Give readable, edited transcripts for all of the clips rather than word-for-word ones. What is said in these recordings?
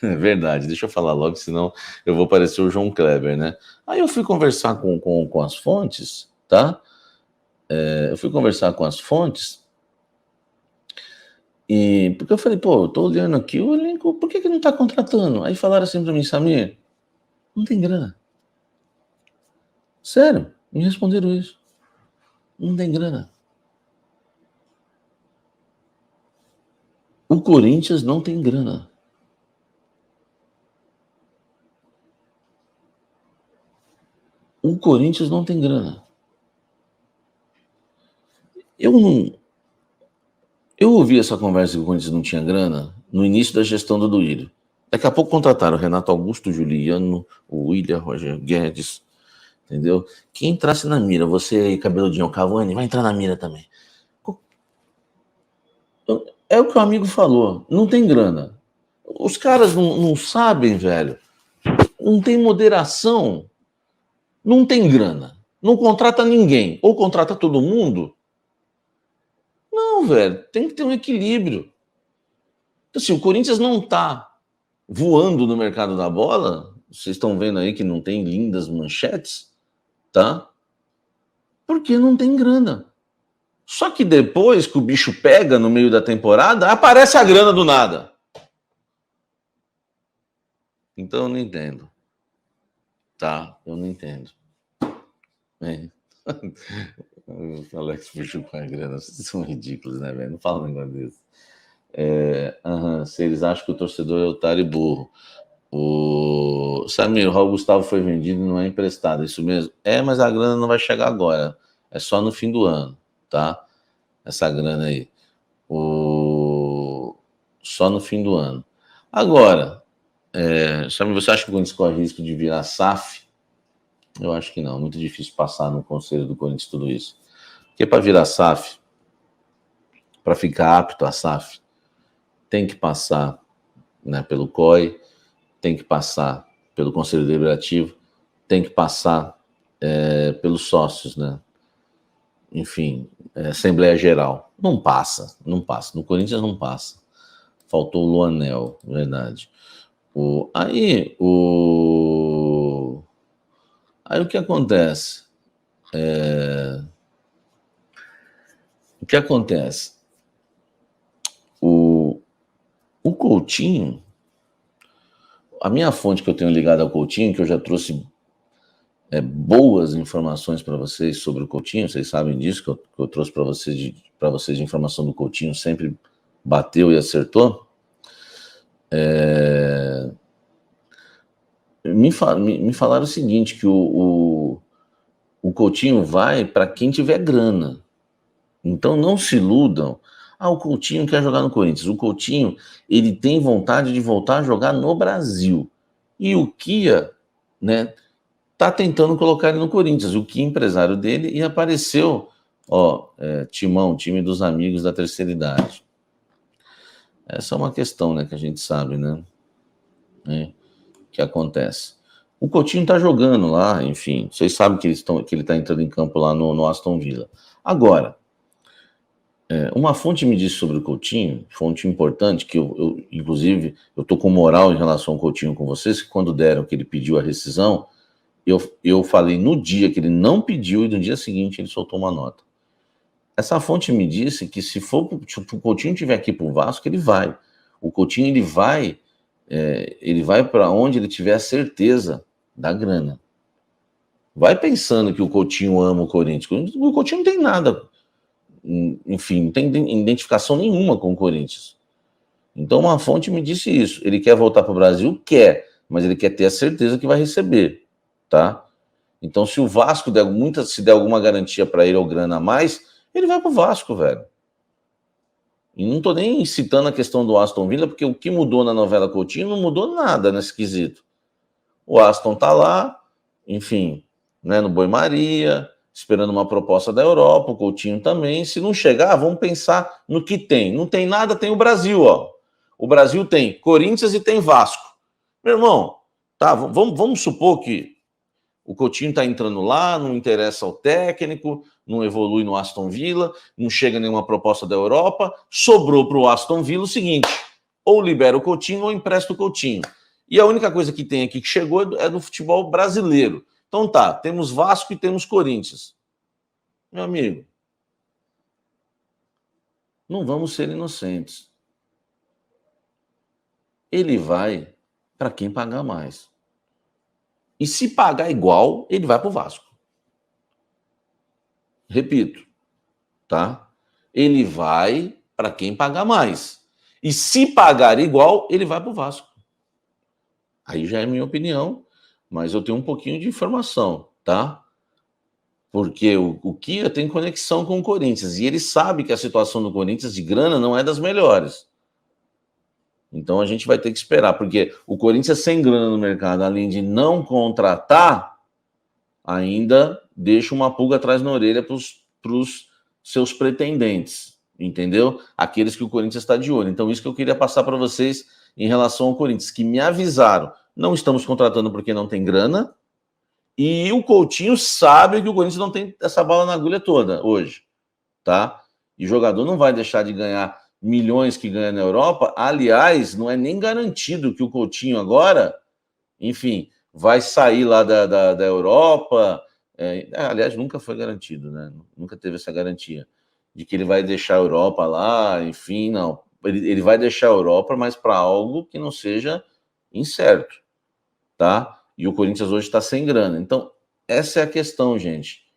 É verdade, deixa eu falar logo, senão eu vou parecer o João Kleber, né? Aí eu fui conversar com as fontes, tá? Eu fui conversar com as fontes e porque eu falei, pô, eu tô olhando aqui o elenco, por que não tá contratando? Aí falaram assim pra mim, Samir, não tem grana. Sério, me responderam isso. Não tem grana. O Corinthians não tem grana. O Corinthians não tem grana. Eu ouvi essa conversa que o Corinthians não tinha grana no início da gestão do Duílio. Daqui a pouco contrataram o Renato Augusto, Juliano, o William, Roger Guedes, entendeu? Quem entrasse na mira, você aí, cabeludinho, Cavani, vai entrar na mira também. É o que o amigo falou, não tem grana. Os caras não sabem, velho. Não tem moderação. Não tem grana. Não contrata ninguém. Ou contrata todo mundo. Não, velho. Tem que ter um equilíbrio. Então, assim, o Corinthians não tá voando no mercado da bola. Vocês estão vendo aí que não tem lindas manchetes, tá? Porque não tem grana. Só que depois que o bicho pega no meio da temporada, aparece a grana do nada. Então eu não entendo. Tá? Eu não entendo. É. O Alex puxou com a grana. Vocês são ridículos, né, velho? Não fala um negócio desse. Se eles acham que o torcedor é otário e burro. O Samir, o Raul Gustavo foi vendido e não é emprestado, isso mesmo? Mas a grana não vai chegar agora. É só no fim do ano, tá? Essa grana aí. Só no fim do ano. Agora, Samir, você acha que o Corinthians corre risco de virar SAF? Eu acho que não. Muito difícil passar no conselho do Corinthians tudo isso. Porque para virar SAF, para ficar apto a SAF, tem que passar, né, pelo COI, tem que passar pelo Conselho Deliberativo, tem que passar pelos sócios, né? Enfim, Assembleia Geral. Não passa. No Corinthians não passa. Faltou o Luanel, verdade. Aí o que acontece? O que acontece? O Coutinho, a minha fonte que eu tenho ligada ao Coutinho, que eu já trouxe boas informações para vocês sobre o Coutinho, vocês sabem disso, que eu trouxe para vocês de informação do Coutinho, sempre bateu e acertou. Me falaram o seguinte, que o Coutinho vai para quem tiver grana. Então não se iludam. O Coutinho quer jogar no Corinthians. O Coutinho, ele tem vontade de voltar a jogar no Brasil. E o Kia, né, tá tentando colocar ele no Corinthians. O Kia, empresário dele, e apareceu, Timão, time dos amigos da terceira idade. Essa é uma questão, né, que a gente sabe, né? Que acontece. O Coutinho tá jogando lá, enfim. Vocês sabem que ele tá entrando em campo lá no Aston Villa. Agora, uma fonte me disse sobre o Coutinho, fonte importante, que inclusive, eu tô com moral em relação ao Coutinho com vocês, que quando deram que ele pediu a rescisão, eu falei no dia que ele não pediu e no dia seguinte ele soltou uma nota. Essa fonte me disse que se o Coutinho tiver aqui pro Vasco, ele vai. O Coutinho, ele vai para onde ele tiver a certeza da grana. Vai pensando que o Coutinho ama o Corinthians. O Coutinho não tem nada, enfim, não tem identificação nenhuma com o Corinthians. Então uma fonte me disse isso. Ele quer voltar para o Brasil? Quer, mas ele quer ter a certeza que vai receber, tá? Então se o Vasco se der alguma garantia para ele ou grana a mais, ele vai para o Vasco, velho. E não tô nem citando a questão do Aston Villa, porque o que mudou na novela Coutinho não mudou nada nesse quesito. O Aston tá lá, enfim, né, no Boi-Maria, esperando uma proposta da Europa, o Coutinho também. Se não chegar, vamos pensar no que tem. Não tem nada, tem o Brasil, ó. O Brasil tem Corinthians e tem Vasco. Meu irmão, tá, vamos supor que o Coutinho tá entrando lá, não interessa ao técnico, não evolui no Aston Villa, não chega nenhuma proposta da Europa, sobrou para o Aston Villa o seguinte: ou libera o Coutinho ou empresta o Coutinho. E a única coisa que tem aqui que chegou é do futebol brasileiro. Então tá, temos Vasco e temos Corinthians. Meu amigo, não vamos ser inocentes. Ele vai para quem pagar mais. E se pagar igual, ele vai para o Vasco. Repito, tá? Ele vai para quem pagar mais. E se pagar igual, ele vai para o Vasco. Aí já é minha opinião, mas eu tenho um pouquinho de informação, tá? Porque o Kia tem conexão com o Corinthians e ele sabe que a situação do Corinthians de grana não é das melhores. Então a gente vai ter que esperar, porque o Corinthians sem grana no mercado, além de não contratar, ainda deixa uma pulga atrás na orelha para os seus pretendentes, entendeu? Aqueles que o Corinthians está de olho. Então isso que eu queria passar para vocês em relação ao Corinthians, que me avisaram, não estamos contratando porque não tem grana, e o Coutinho sabe que o Corinthians não tem essa bala na agulha toda hoje, tá? E o jogador não vai deixar de ganhar milhões que ganha na Europa. Aliás, não é nem garantido que o Coutinho agora, enfim, vai sair lá da Europa. Aliás, nunca foi garantido, né? Nunca teve essa garantia de que ele vai deixar a Europa lá, enfim, não. Ele vai deixar a Europa, mas para algo que não seja incerto, tá? E o Corinthians hoje está sem grana. Então, essa é a questão, gente.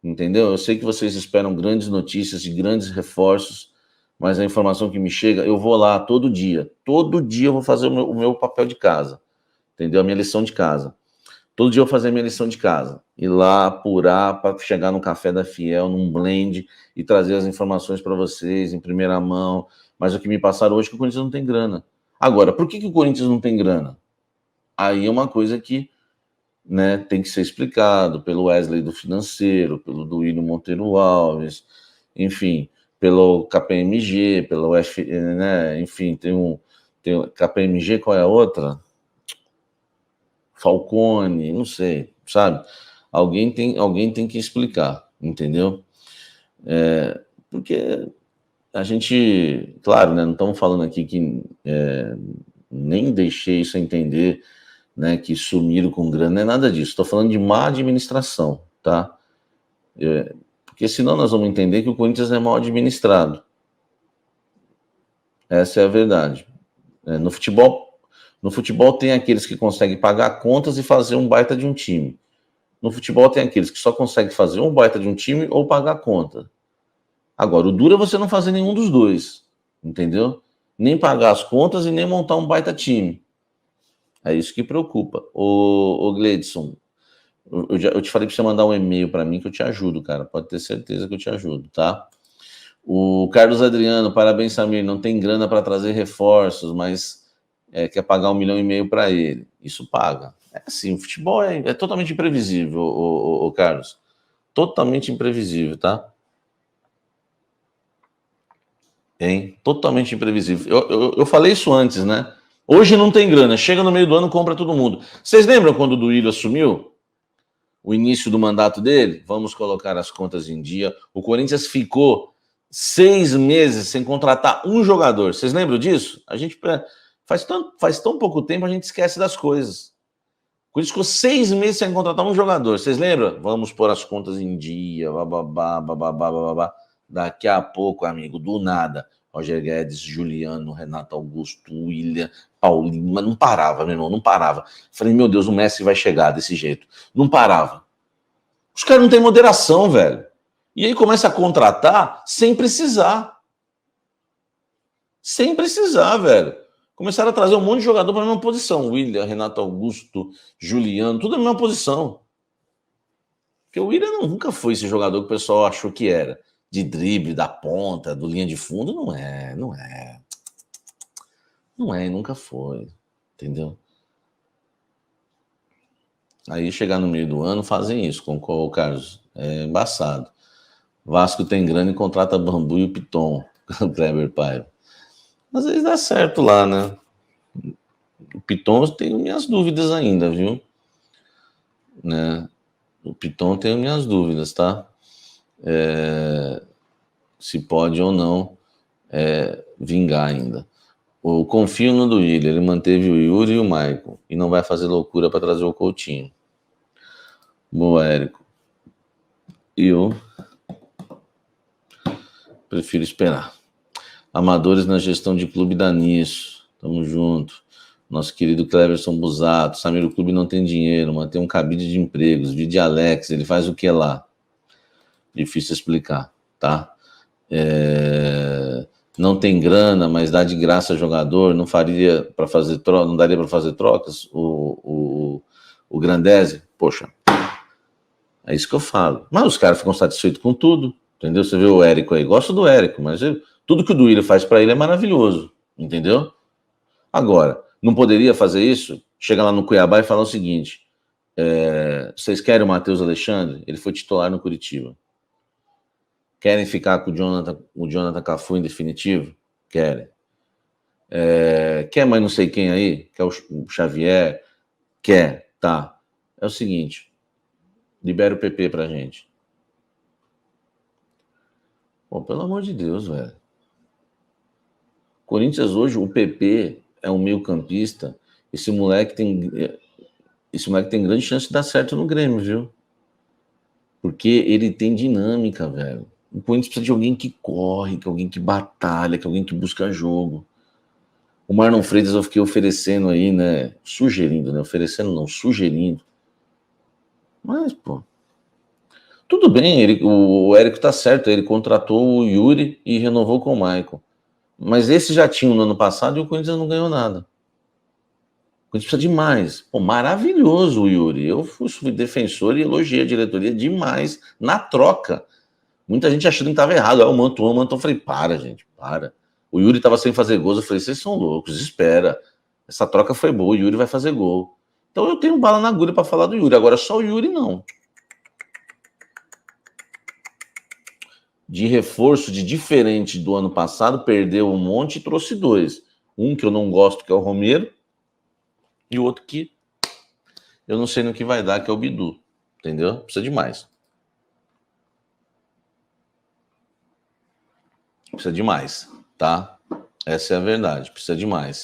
Entendeu? Eu sei que vocês esperam grandes notícias e grandes reforços, mas a informação que me chega, eu vou lá todo dia. Todo dia eu vou fazer o meu papel de casa. Entendeu? A minha lição de casa. Todo dia eu vou fazer a minha lição de casa. Ir lá, apurar, para chegar no Café da Fiel, num blend, e trazer as informações para vocês em primeira mão. Mas o que me passaram hoje é que o Corinthians não tem grana. Agora, por que o Corinthians não tem grana? Aí é uma coisa que, né, tem que ser explicado pelo Wesley do financeiro, pelo Duílio Monteiro Alves, enfim, pelo KPMG, pelo F, né, enfim, tem KPMG, qual é a outra? Falcone, não sei, sabe? Alguém tem que explicar, entendeu? Porque a gente, claro, né, não estamos falando aqui que nem deixei isso a entender, né, que sumiram com grana, não é nada disso. Estou falando de má administração, tá? Porque senão nós vamos entender que o Corinthians é mal administrado. Essa é a verdade. No futebol tem aqueles que conseguem pagar contas e fazer um baita de um time. No futebol tem aqueles que só conseguem fazer um baita de um time ou pagar conta. Agora, o duro é você não fazer nenhum dos dois, entendeu? Nem pagar as contas e nem montar um baita time. É isso que preocupa. Ô Gleidson, eu te falei para você mandar um e-mail para mim que eu te ajudo, cara. Pode ter certeza que eu te ajudo, tá? O Carlos Adriano, parabéns, Samir. Não tem grana para trazer reforços, mas quer pagar 1,5 milhão para ele. Isso paga. É assim, o futebol é totalmente imprevisível, o Carlos. Totalmente imprevisível, tá? Totalmente imprevisível. Eu falei isso antes, né? Hoje não tem grana, chega no meio do ano, compra todo mundo. Vocês lembram quando o Duílio assumiu? O início do mandato dele? Vamos colocar as contas em dia. O Corinthians ficou 6 meses sem contratar um jogador. Vocês lembram disso? A gente faz tão pouco tempo, a gente esquece das coisas. O Corinthians ficou 6 meses sem contratar um jogador. Vocês lembram? Vamos pôr as contas em dia, bababá, bababá, bababá. Daqui a pouco, amigo, do nada, Roger Guedes, Juliano, Renato Augusto, William, Paulinho, mas não parava, meu irmão, não parava. Falei, meu Deus, o Messi vai chegar desse jeito. Não parava. Os caras não têm moderação, velho. E aí começa a contratar sem precisar. Sem precisar, velho. Começaram a trazer um monte de jogador para a mesma posição. William, Renato Augusto, Juliano, tudo na mesma posição. Porque o William nunca foi esse jogador que o pessoal achou que era. De drible, da ponta, do linha de fundo, não é. Não é, nunca foi. Entendeu? Aí chegar no meio do ano, fazem isso com o Carlos. É embaçado. Vasco tem grana e contrata Bambu e o Piton. O Kleber Paiva. Às vezes dá certo lá, né? O Piton eu tenho minhas dúvidas ainda, viu? Né? O Piton eu tenho minhas dúvidas, tá? Se pode ou não vingar ainda. Eu confio no Duílio, ele manteve o Yuri e o Maicon e não vai fazer loucura para trazer o Coutinho. Boa, Érico. Eu prefiro esperar. Amadores na gestão de clube dá nisso. Tamo junto. Nosso querido Cleverson Busato. Samir, o clube não tem dinheiro, mantém um cabide de empregos. Vide Alex, ele faz o que lá? Difícil explicar, tá? Não tem grana, mas dá de graça jogador, não faria para fazer troca, não daria para fazer trocas? O Grandese, poxa, é isso que eu falo. Mas os caras ficam satisfeitos com tudo, entendeu? Você vê o Érico aí, gosto do Érico, mas tudo que o Duílio faz para ele é maravilhoso, entendeu? Agora, não poderia fazer isso? Chega lá no Cuiabá e falar o seguinte: vocês querem o Matheus Alexandre? Ele foi titular no Curitiba. Querem ficar com o Jonathan Cafu em definitivo? Querem. Quer mais não sei quem aí? Quer o Xavier? Quer, tá. É o seguinte, libera o PP pra gente. Pô, pelo amor de Deus, velho. Corinthians hoje, o PP é um meio-campista. Esse moleque tem grande chance de dar certo no Grêmio, viu? Porque ele tem dinâmica, velho. O Corinthians precisa de alguém que corre, que alguém que batalha, que alguém que busca jogo. O Marlon Freitas eu fiquei oferecendo aí, né? Sugerindo, né? Oferecendo não, sugerindo. Mas, pô. Tudo bem, o Érico tá certo, ele contratou o Yuri e renovou com o Maicon. Mas esse já tinha no ano passado e o Corinthians não ganhou nada. O Corinthians precisa de mais. Pô, maravilhoso o Yuri. Eu fui defensor e elogiei a diretoria demais na troca. Muita gente achando que estava errado. O Mantuan. Eu falei, para, gente, para. O Yuri estava sem fazer gols. Eu falei, vocês são loucos, espera. Essa troca foi boa, o Yuri vai fazer gol. Então eu tenho bala na agulha para falar do Yuri. Agora só o Yuri não. De reforço, de diferente do ano passado, perdeu um monte e trouxe dois. Um que eu não gosto, que é o Romero, e o outro que eu não sei no que vai dar, que é o Bidu. Entendeu? Precisa de mais. Precisa de mais, tá? Essa é a verdade, precisa de mais.